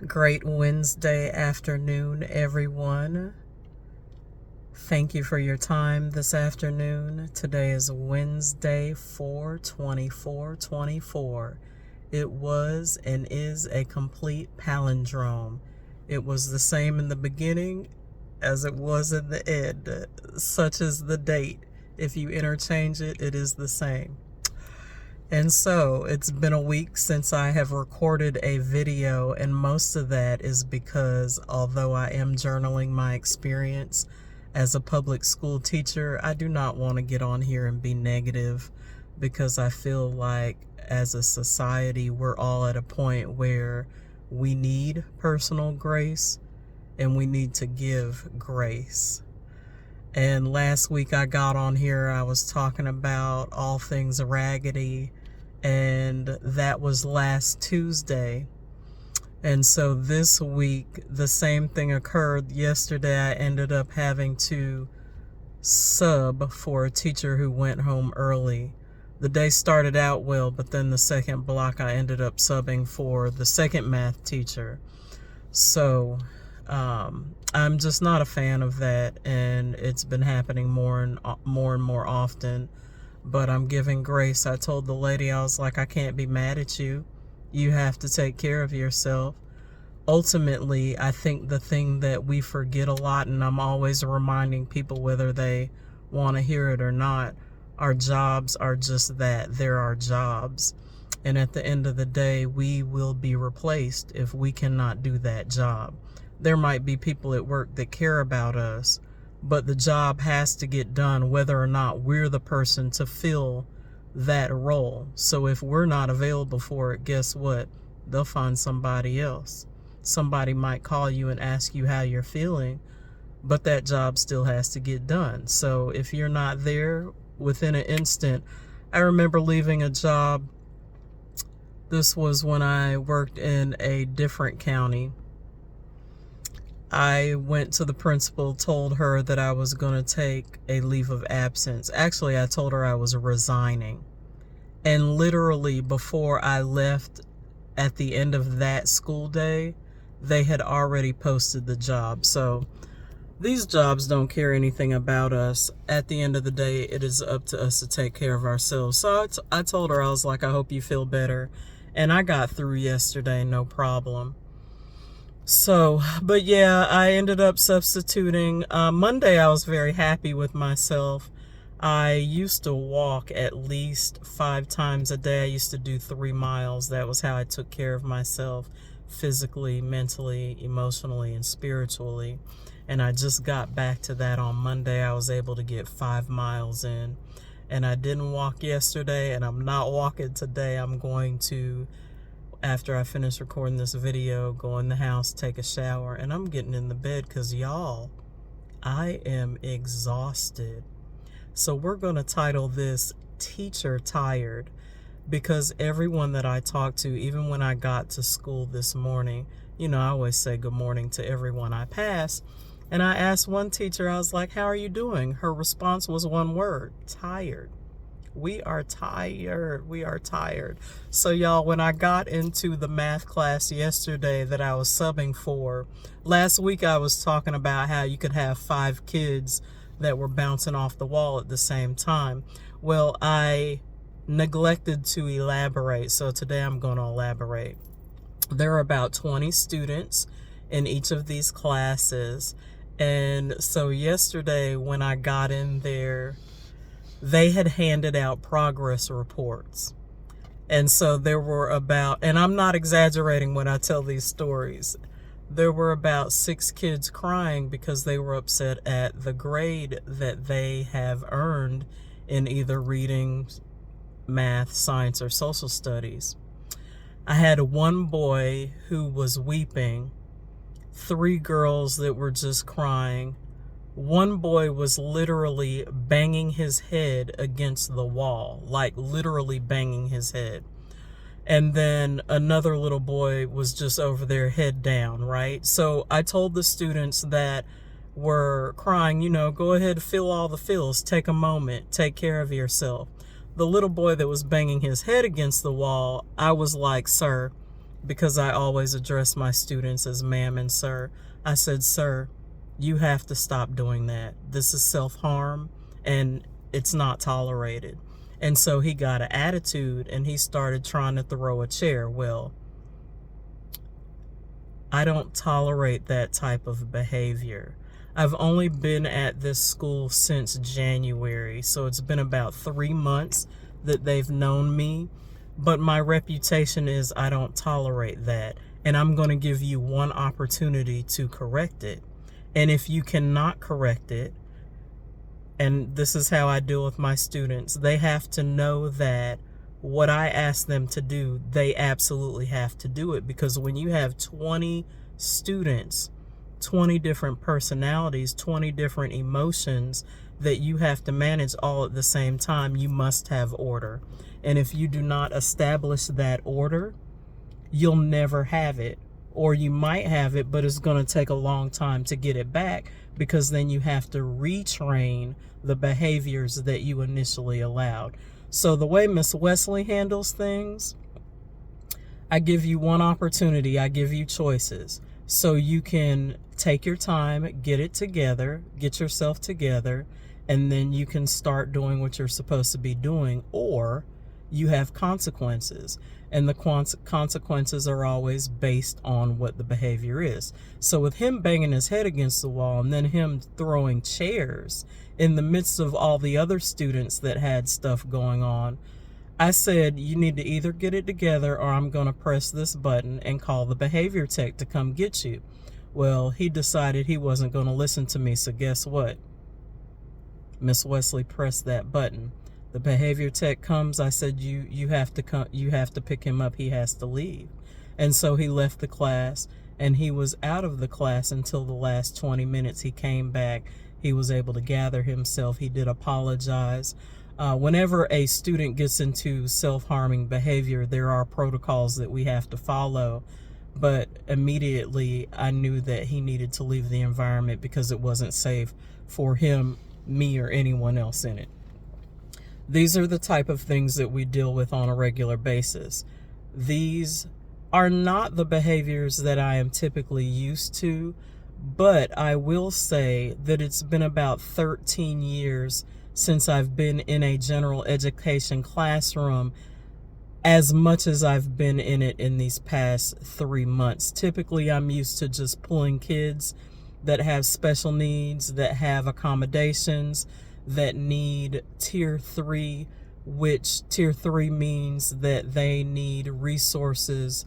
Great Wednesday afternoon, everyone. Thank you for your time this afternoon. Today is Wednesday, 4/24/24. It was and is a complete palindrome. It was the same in the beginning as it was in the end. Such is the date. If you interchange it, it is the same. And so it's been a week since I have recorded a video, and most of that is because although I am journaling my experience as a public school teacher, I do not want to get on here and be negative, because I feel like as a society we're all at a point where we need personal grace and we need to give grace. And last week I got on here, I was talking about all things raggedy, and that was last Tuesday. And so this week the same thing occurred. Yesterday I ended up having to sub for a teacher who went home early. The day started out well, but then the second block I ended up subbing for the second math teacher. So I'm just not a fan of that, and it's been happening more and more often. But I'm giving grace. I told the lady, I was like, I can't be mad at you. You have to take care of yourself. Ultimately, I think the thing that we forget a lot, and I'm always reminding people whether they want to hear it or not, our jobs are just that. They're our jobs. And at the end of the day, we will be replaced if we cannot do that job. There might be people at work that care about us, but the job has to get done whether or not we're the person to fill that role. So if we're not available for it, guess what? They'll find somebody else. Somebody might call you and ask you how you're feeling, but that job still has to get done. So if you're not there within an instant, I remember leaving a job. This was when I worked in a different county. I went to the principal, told her that I was going to take a leave of absence. Actually, I told her I was resigning. And literally before I left at the end of that school day, they had already posted the job. So these jobs don't care anything about us. At the end of the day, it is up to us to take care of ourselves. So I told her, I was like, I hope you feel better. And I got through yesterday, no problem. So, but yeah, I ended up substituting. Monday, I was very happy with myself. I used to walk at least 5 times a day. I used to do 3 miles. That was how I took care of myself physically, mentally, emotionally, and spiritually. And I just got back to that on Monday. I was able to get 5 miles in. And I didn't walk yesterday, and I'm not walking today. I'm going to, after I finish recording this video, go in the house, take a shower, and I'm getting in the bed because, y'all, I am exhausted. So we're going to title this Teacher Tired, because everyone that I talked to, even when I got to school this morning, you know, I always say good morning to everyone I pass. And I asked one teacher, I was like, how are you doing? Her response was one word: tired. We are tired. We are tired. So y'all, when I got into the math class yesterday that I was subbing for, last week I was talking about how you could have 5 kids that were bouncing off the wall at the same time. Well, I neglected to elaborate. So today I'm going to elaborate. There are about 20 students in each of these classes. And so yesterday when I got in there, they had handed out progress reports. And so there were about, and I'm not exaggerating when I tell these stories, there were about 6 kids crying because they were upset at the grade that they have earned in either reading, math, science, or social studies. I had one boy who was weeping, 3 girls that were just crying. One boy was literally banging his head against the wall, like literally banging his head. And then another little boy was just over there, head down, right? So I told the students that were crying, you know, go ahead, feel all the feels, take a moment, take care of yourself. The little boy that was banging his head against the wall, I was like, sir, because I always address my students as ma'am and sir. I said, sir, you have to stop doing that. This is self-harm and it's not tolerated. And so he got an attitude and he started trying to throw a chair. Well, I don't tolerate that type of behavior. I've only been at this school since January, so it's been about 3 months that they've known me. But my reputation is I don't tolerate that. And I'm going to give you one opportunity to correct it. And if you cannot correct it, and this is how I deal with my students, they have to know that what I ask them to do, they absolutely have to do it. Because when you have 20 students, 20 different personalities, 20 different emotions that you have to manage all at the same time, you must have order. And if you do not establish that order, you'll never have it. Or you might have it, but it's going to take a long time to get it back, because then you have to retrain the behaviors that you initially allowed. So the way Miss Wesley handles things, I give you one opportunity, I give you choices. So you can take your time, get it together, get yourself together, and then you can start doing what you're supposed to be doing. Or you have consequences, and the consequences are always based on what the behavior is. So with him banging his head against the wall and then him throwing chairs in the midst of all the other students that had stuff going on, I said, you need to either get it together or I'm going to press this button and call the behavior tech to come get you. Well, he decided he wasn't going to listen to me, so guess what? Miss Wesley pressed that button. The behavior tech comes. I said, you have to come, you have to pick him up. He has to leave. And so he left the class, and he was out of the class until the last 20 minutes. He came back. He was able to gather himself. He did apologize. Whenever a student gets into self-harming behavior, there are protocols that we have to follow. But immediately I knew that he needed to leave the environment because it wasn't safe for him, me, or anyone else in it. These are the type of things that we deal with on a regular basis. These are not the behaviors that I am typically used to, but I will say that it's been about 13 years since I've been in a general education classroom as much as I've been in it in these past 3 months. Typically, I'm used to just pulling kids that have special needs, that have accommodations, that need tier 3, which tier 3 means that they need resources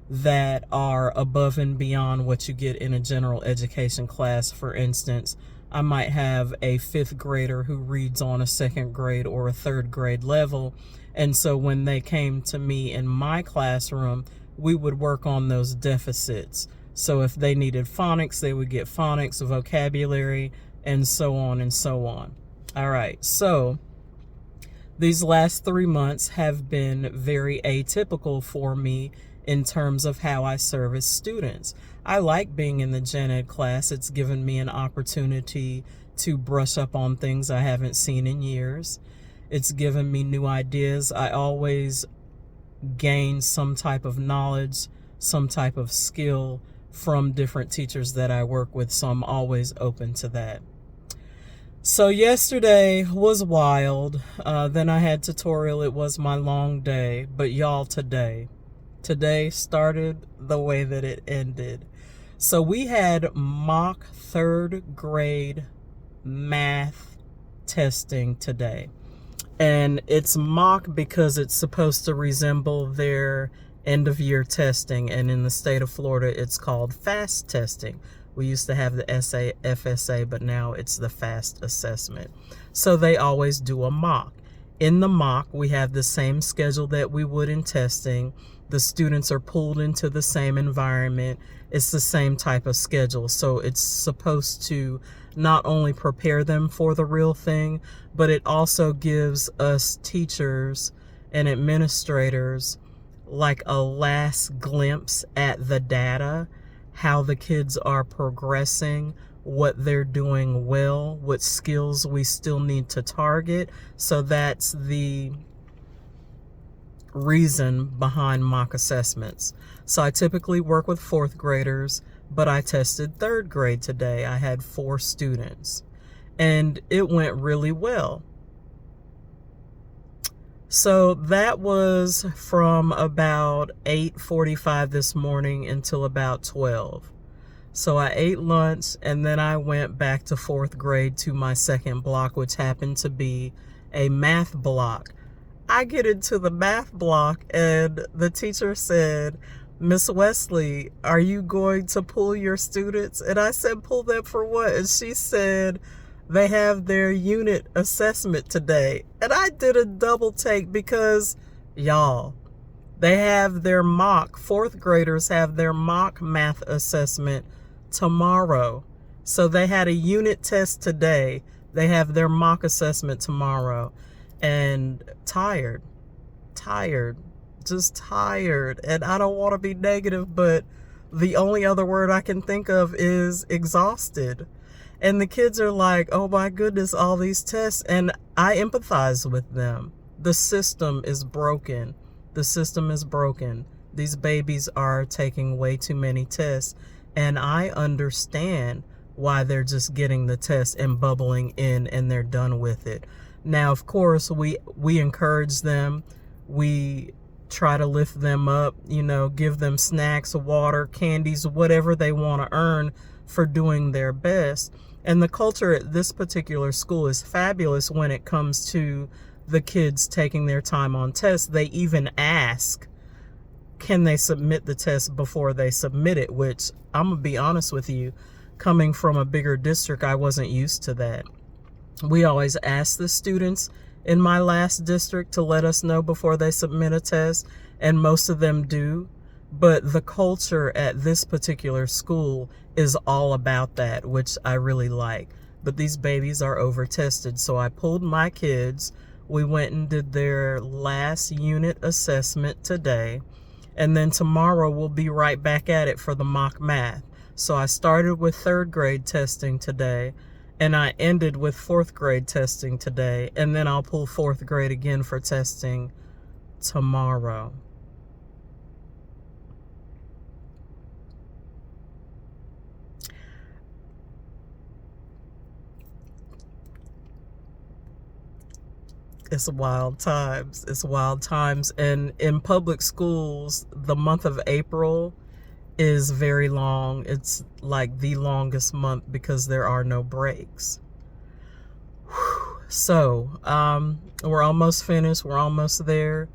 that are above and beyond what you get in a general education class. For instance, I might have a 5th grader who reads on a 2nd grade or a 3rd grade level. And so when they came to me in my classroom, we would work on those deficits. So if they needed phonics, they would get phonics, vocabulary, and so on and so on. All right, so these last 3 months have been very atypical for me in terms of how I service students. I like being in the gen ed class. It's given me an opportunity to brush up on things I haven't seen in years. It's given me new ideas. I always gain some type of knowledge, some type of skill from different teachers that I work with, so I'm always open to that. So yesterday was wild. Then I had tutorial. It was my long day. But y'all, today started the way that it ended. So we had mock 3rd grade math testing today. And it's mock because it's supposed to resemble their end of year testing. And in the state of Florida, it's called FAST testing. We used to have the FSA, but now it's the FAST assessment. So they always do a mock. In the mock, we have the same schedule that we would in testing. The students are pulled into the same environment. It's the same type of schedule. So it's supposed to not only prepare them for the real thing, but it also gives us teachers and administrators like a last glimpse at the data, how the kids are progressing, what they're doing well, what skills we still need to target. So that's the reason behind mock assessments. So I typically work with fourth graders, but I tested third grade today. I had 4 students, and it went really well. So that was from about 8:45 this morning until about 12. So I ate lunch, and then I went back to fourth grade to my second block, which happened to be a math block. I get into the math block, and the teacher said, "Miss Wesley, are you going to pull your students?" And I said, "Pull them for what?" And she said, "They have their unit assessment today." And I did a double take because, y'all, they have their fourth graders have their mock math assessment tomorrow. So they had a unit test today. They have their mock assessment tomorrow. And tired, just tired. And I don't want to be negative, but the only other word I can think of is exhausted. And the kids are like, "Oh my goodness, all these tests." And I empathize with them. The system is broken. The system is broken. These babies are taking way too many tests. And I understand why they're just getting the test and bubbling in and they're done with it. Now, of course, we encourage them. We try to lift them up, give them snacks, water, candies, whatever they want to earn for doing their best. And the culture at this particular school is fabulous when it comes to the kids taking their time on tests. They even ask, can they submit the test before they submit it? Which, I'm going to be honest with you, coming from a bigger district, I wasn't used to that. We always ask the students in my last district to let us know before they submit a test, and most of them do. But the culture at this particular school is all about that, which I really like. But these babies are over-tested, so I pulled my kids. We went and did their last unit assessment today, and then tomorrow we'll be right back at it for the mock math. So I started with third grade testing today, and I ended with fourth grade testing today, and then I'll pull fourth grade again for testing tomorrow. It's wild times. It's wild times. And in public schools, the month of April is very long. It's like the longest month because there are no breaks. So, we're almost finished. We're almost there,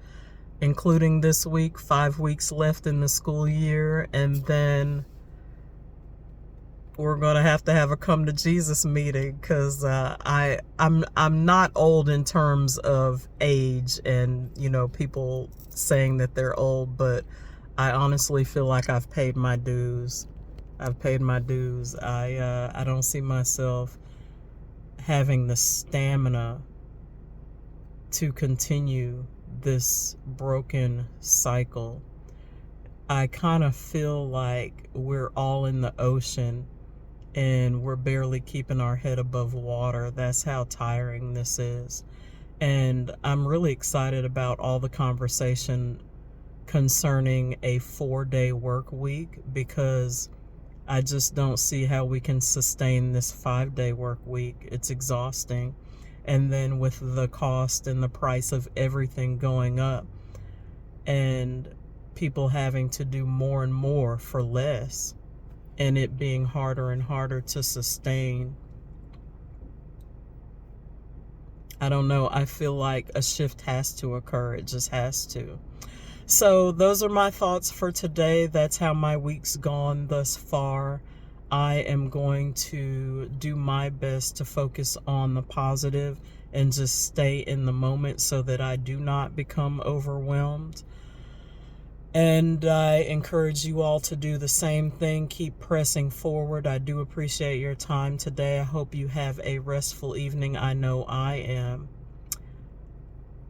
including this week. 5 weeks left in the school year, and then we're gonna have a come to Jesus meeting, because I'm not old in terms of age and people saying that they're old, but I honestly feel like I've paid my dues. I've paid my dues. I don't see myself having the stamina to continue this broken cycle. I kind of feel like we're all in the ocean and we're barely keeping our head above water. That's how tiring this is. And I'm really excited about all the conversation concerning a 4-day work week, because I just don't see how we can sustain this 5-day work week. It's exhausting. And then with the cost and the price of everything going up, and people having to do more and more for less, and it being harder and harder to sustain, I don't know. I feel like a shift has to occur. It just has to. So those are my thoughts for today. That's how my week's gone thus far. I am going to do my best to focus on the positive and just stay in the moment so that I do not become overwhelmed. And I encourage you all to do the same thing. Keep pressing forward. I do appreciate your time today. I hope you have a restful evening. I know I am.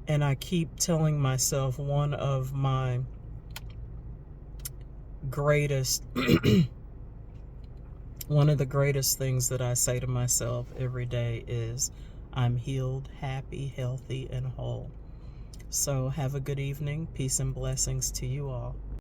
And I keep telling myself one of my greatest, one of the greatest things that I say to myself every day is, I'm healed, happy, healthy, and whole. So have a good evening. Peace and blessings to you all.